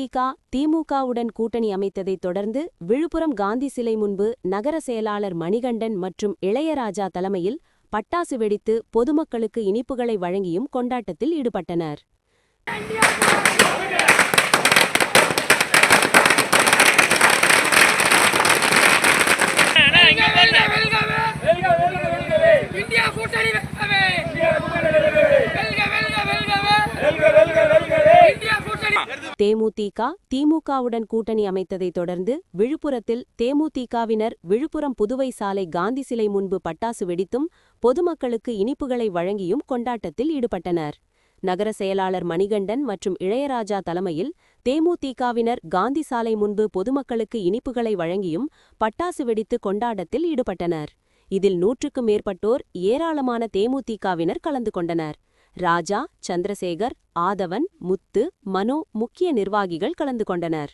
தேமுதிக, திமுகவுடன் கூட்டணி அமைத்ததைத் தொடர்ந்து விழுப்புரம் காந்தி சிலை முன்பு நகர செயலாளர் மணிகண்டன் மற்றும் இளையராஜா தலைமையில் பட்டாசு வெடித்து பொதுமக்களுக்கு இனிப்புகளை வழங்கியும் கொண்டாட்டத்தில் ஈடுபட்டனர். தேமுதிக, திமுகவுடன் கூட்டணி அமைத்ததைத் தொடர்ந்து விழுப்புரத்தில் தேமுதிகவினர் விழுப்புரம் புதுவை சாலை காந்தி சிலை முன்பு பட்டாசு வெடித்தும் பொதுமக்களுக்கு இனிப்புகளை வழங்கியும் கொண்டாட்டத்தில் ஈடுபட்டனர். நகர செயலாளர் மணிகண்டன் மற்றும் இளையராஜா தலைமையில் தேமுதிகவினர் காந்தி சாலை முன்பு பொதுமக்களுக்கு இனிப்புகளை வழங்கியும் பட்டாசு வெடித்து கொண்டாட்டத்தில் ஈடுபட்டனர். இதில் 100க்கும் மேற்பட்டோர் ஏராளமான தேமுதிகவினர் கலந்து கொண்டனர். ராஜா, சந்திரசேகர், ஆதவன், முத்து, மனோ முக்கிய நிர்வாகிகள் கலந்து கொண்டனர்.